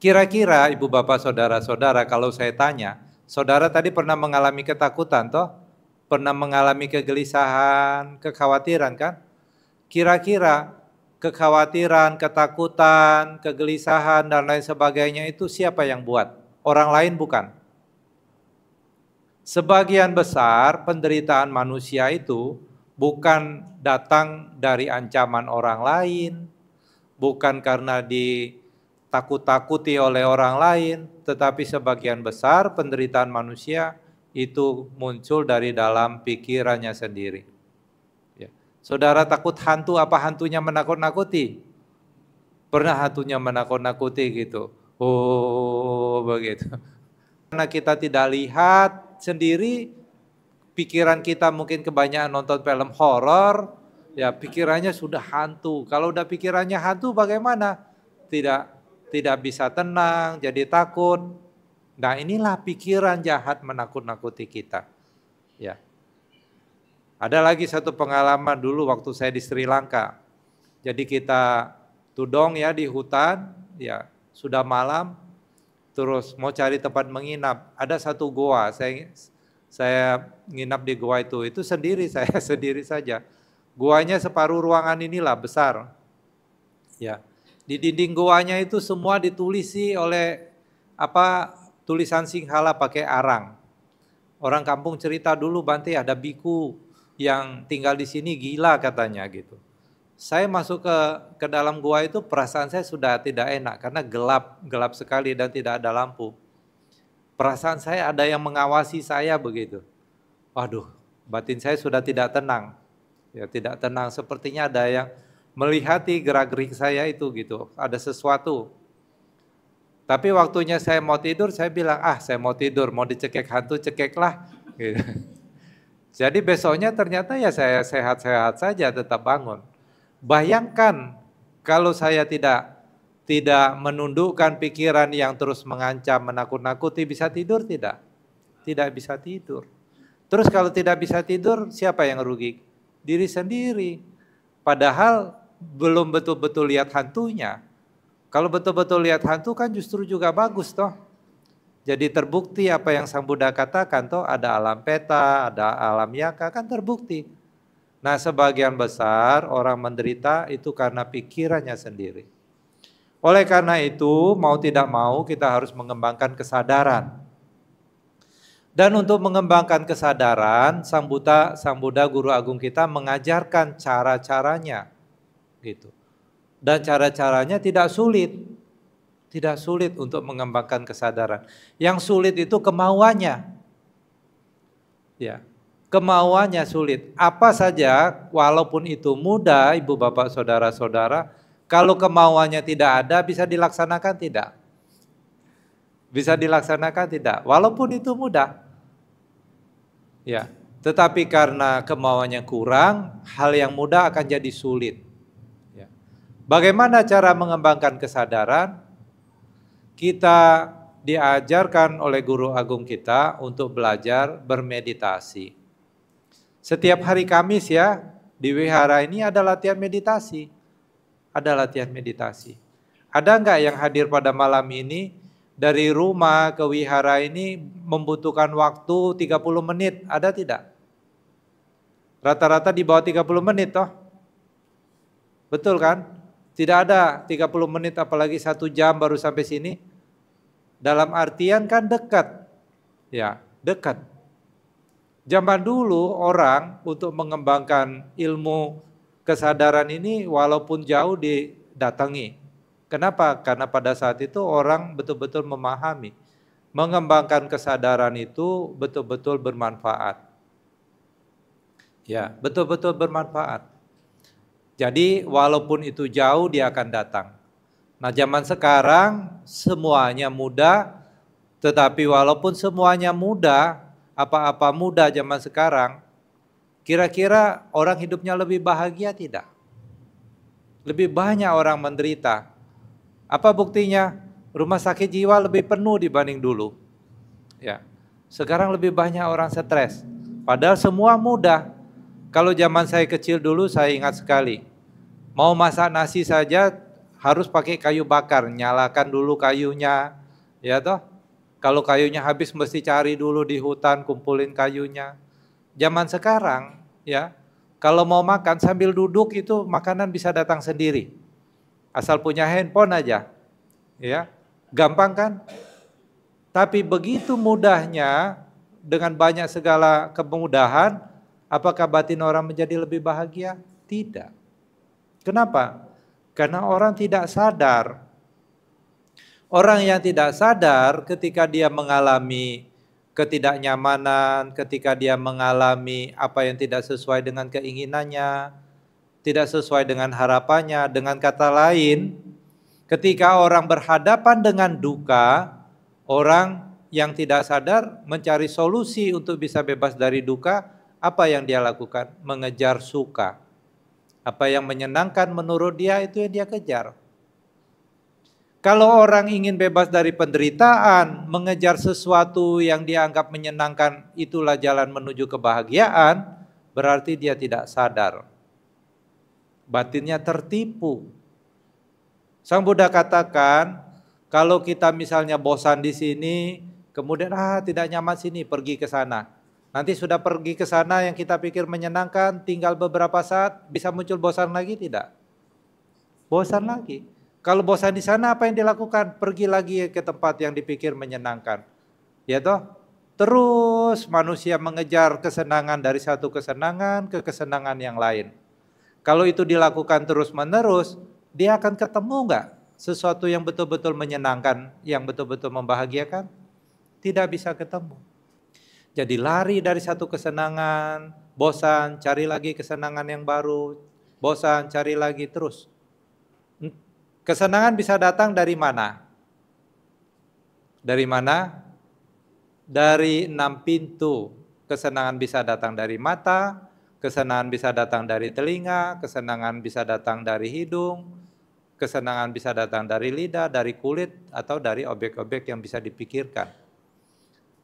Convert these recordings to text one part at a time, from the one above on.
Kira-kira ibu bapak saudara-saudara kalau saya tanya, saudara tadi pernah mengalami ketakutan toh? Pernah mengalami kegelisahan, kekhawatiran kan? Kira-kira kekhawatiran, ketakutan, kegelisahan dan lain sebagainya itu siapa yang buat? Orang lain bukan. Sebagian besar penderitaan manusia itu bukan datang dari ancaman orang lain, bukan karena ditakut-takuti oleh orang lain, tetapi sebagian besar penderitaan manusia itu muncul dari dalam pikirannya sendiri. Ya. Saudara takut hantu, apa hantunya menakut-nakuti? Pernah hantunya menakut-nakuti gitu? Oh begitu. Karena kita tidak lihat sendiri, pikiran kita mungkin kebanyakan nonton film horor, ya pikirannya sudah hantu. Kalau udah pikirannya hantu bagaimana? Tidak bisa tenang, jadi takut. Nah inilah pikiran jahat menakut-nakuti kita. Ya. Ada lagi satu pengalaman dulu waktu saya di Sri Lanka. Jadi kita tudong ya di hutan, ya sudah malam, terus mau cari tempat menginap. Ada satu goa, saya nginap di goa itu sendiri, saya sendiri saja. Goanya separuh ruangan inilah besar. Ya. Di dinding goanya itu semua ditulisi oleh tulisan Singhala pakai arang. Orang kampung cerita dulu Bante ada biku yang tinggal di sini gila katanya gitu. Saya masuk ke dalam gua itu perasaan saya sudah tidak enak karena gelap sekali dan tidak ada lampu. Perasaan saya ada yang mengawasi saya begitu. Waduh, batin saya sudah tidak tenang. Ya, tidak tenang, sepertinya ada yang melihati gerak-gerik saya itu gitu. Ada sesuatu. Tapi waktunya saya mau tidur, saya bilang, saya mau tidur, mau dicekek hantu, cekeklah. Gitu. Jadi besoknya ternyata ya saya sehat-sehat saja tetap bangun. Bayangkan kalau saya tidak menundukkan pikiran yang terus mengancam, menakut-nakuti, bisa tidur tidak? Tidak bisa tidur. Terus kalau tidak bisa tidur, siapa yang rugi? Diri sendiri. Padahal belum betul-betul lihat hantunya. Kalau betul-betul lihat hantu kan justru juga bagus toh. Jadi terbukti apa yang Sang Buddha katakan toh, ada alam peta, ada alam yaka, kan terbukti. Nah sebagian besar orang menderita itu karena pikirannya sendiri. Oleh karena itu mau tidak mau kita harus mengembangkan kesadaran. Dan untuk mengembangkan kesadaran, Sang Buddha Guru Agung kita mengajarkan cara-caranya gitu. Dan cara-caranya tidak sulit. Tidak sulit untuk mengembangkan kesadaran. Yang sulit itu kemauannya. Ya. Kemauannya sulit. Apa saja walaupun itu mudah, Ibu Bapak Saudara-saudara, kalau kemauannya tidak ada bisa dilaksanakan tidak? Bisa dilaksanakan tidak? Walaupun itu mudah. Ya, tetapi karena kemauannya kurang, hal yang mudah akan jadi sulit. Ya. Bagaimana cara mengembangkan kesadaran? Kita diajarkan oleh Guru Agung kita untuk belajar bermeditasi. Setiap hari Kamis ya, di wihara ini ada latihan meditasi. Ada latihan meditasi. Ada enggak yang hadir pada malam ini? Dari rumah ke wihara ini membutuhkan waktu 30 menit, ada tidak? Rata-rata di bawah 30 menit toh? Betul kan? Tidak ada 30 menit apalagi 1 jam baru sampai sini. Dalam artian kan dekat. Ya, dekat. Zaman dulu orang untuk mengembangkan ilmu kesadaran ini walaupun jauh didatangi. Kenapa? Karena pada saat itu orang betul-betul memahami. Mengembangkan kesadaran itu betul-betul bermanfaat. Ya, betul-betul bermanfaat. Jadi walaupun itu jauh dia akan datang. Nah zaman sekarang semuanya mudah, tetapi walaupun semuanya mudah, apa-apa mudah zaman sekarang, kira-kira orang hidupnya lebih bahagia tidak? Lebih banyak orang menderita. Apa buktinya? Rumah sakit jiwa lebih penuh dibanding dulu. Ya. Sekarang lebih banyak orang stres. Padahal semua mudah. Kalau zaman saya kecil dulu saya ingat sekali. Mau masak nasi saja harus pakai kayu bakar, nyalakan dulu kayunya, ya toh. Kalau kayunya habis mesti cari dulu di hutan, kumpulin kayunya. Zaman sekarang, ya, kalau mau makan sambil duduk itu makanan bisa datang sendiri. Asal punya handphone aja, ya, gampang kan? Tapi begitu mudahnya, dengan banyak segala kemudahan, apakah batin orang menjadi lebih bahagia? Tidak. Kenapa? Karena orang tidak sadar. Orang yang tidak sadar ketika dia mengalami ketidaknyamanan, ketika dia mengalami apa yang tidak sesuai dengan keinginannya, tidak sesuai dengan harapannya. Dengan kata lain, ketika orang berhadapan dengan duka, orang yang tidak sadar mencari solusi untuk bisa bebas dari duka, apa yang dia lakukan? Mengejar suka. Apa yang menyenangkan menurut dia itu yang dia kejar. Kalau orang ingin bebas dari penderitaan, mengejar sesuatu yang dianggap menyenangkan, itulah jalan menuju kebahagiaan, berarti dia tidak sadar. Batinnya tertipu. Sang Buddha katakan, kalau kita misalnya bosan di sini, kemudian tidak nyaman sini, pergi ke sana. Nanti sudah pergi ke sana yang kita pikir menyenangkan, tinggal beberapa saat, bisa muncul bosan lagi tidak? Bosan lagi. Kalau bosan di sana apa yang dilakukan? Pergi lagi ke tempat yang dipikir menyenangkan. Ya toh? Terus manusia mengejar kesenangan dari satu kesenangan ke kesenangan yang lain. Kalau itu dilakukan terus-menerus, dia akan ketemu enggak sesuatu yang betul-betul menyenangkan, yang betul-betul membahagiakan? Tidak bisa ketemu. Jadi lari dari satu kesenangan, bosan, cari lagi kesenangan yang baru, bosan, cari lagi terus. Kesenangan bisa datang dari mana? Dari mana? Dari 6 pintu. Kesenangan bisa datang dari mata, kesenangan bisa datang dari telinga, kesenangan bisa datang dari hidung, kesenangan bisa datang dari lidah, dari kulit, atau dari objek-objek yang bisa dipikirkan.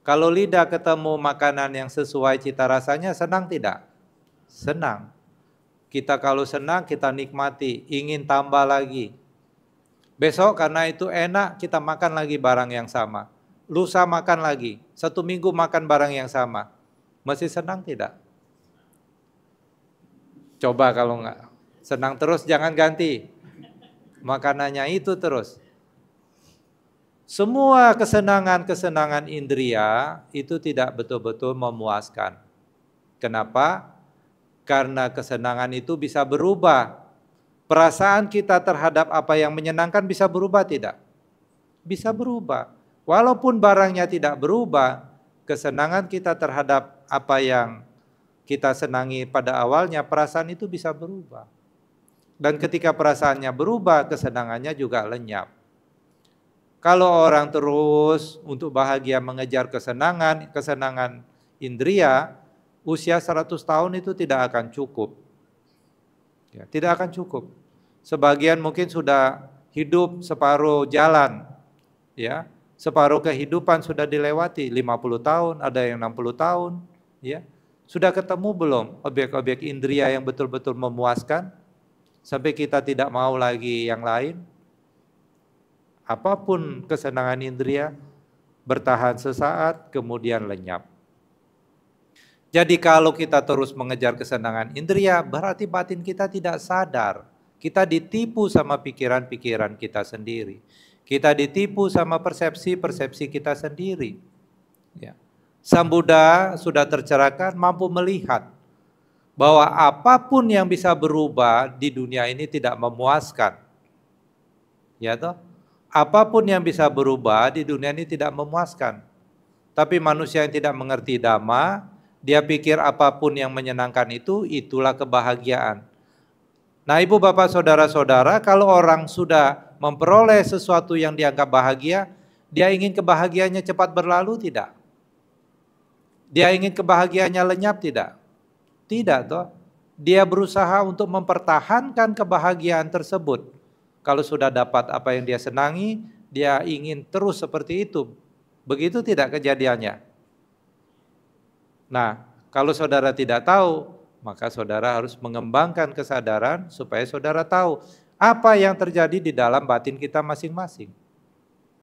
Kalau lidah ketemu makanan yang sesuai cita rasanya, senang tidak? Senang. Kita kalau senang, kita nikmati, ingin tambah lagi. Besok karena itu enak, kita makan lagi barang yang sama. Lusa makan lagi, 1 minggu makan barang yang sama. Masih senang tidak? Coba kalau enggak. Senang terus jangan ganti. Makanannya itu terus. Semua kesenangan-kesenangan indria itu tidak betul-betul memuaskan. Kenapa? Karena kesenangan itu bisa berubah. Perasaan kita terhadap apa yang menyenangkan bisa berubah tidak? Bisa berubah. Walaupun barangnya tidak berubah, kesenangan kita terhadap apa yang kita senangi pada awalnya, perasaan itu bisa berubah. Dan ketika perasaannya berubah, kesenangannya juga lenyap. Kalau orang terus untuk bahagia mengejar kesenangan indria, usia 100 tahun itu tidak akan cukup. Ya, tidak akan cukup. Sebagian mungkin sudah hidup separuh jalan, ya, separuh kehidupan sudah dilewati, 50 tahun, ada yang 60 tahun, ya. Sudah ketemu belum objek-objek indria yang betul-betul memuaskan sampai kita tidak mau lagi yang lain? Apapun kesenangan indria bertahan sesaat kemudian lenyap. Jadi kalau kita terus mengejar kesenangan indria, berarti batin kita tidak sadar. Kita ditipu sama pikiran-pikiran kita sendiri. Kita ditipu sama persepsi-persepsi kita sendiri. Ya. Sang Buddha sudah tercerahkan, mampu melihat bahwa apapun yang bisa berubah di dunia ini tidak memuaskan. Ya toh? Apapun yang bisa berubah di dunia ini tidak memuaskan. Tapi manusia yang tidak mengerti Dhamma, dia pikir apapun yang menyenangkan itu, itulah kebahagiaan. Nah ibu bapak saudara-saudara, kalau orang sudah memperoleh sesuatu yang dianggap bahagia, dia ingin kebahagiaannya cepat berlalu tidak? Dia ingin kebahagiaannya lenyap tidak? Tidak toh. Dia berusaha untuk mempertahankan kebahagiaan tersebut. Kalau sudah dapat apa yang dia senangi, dia ingin terus seperti itu. Begitu tidak kejadiannya? Nah, kalau saudara tidak tahu, maka saudara harus mengembangkan kesadaran supaya saudara tahu apa yang terjadi di dalam batin kita masing-masing.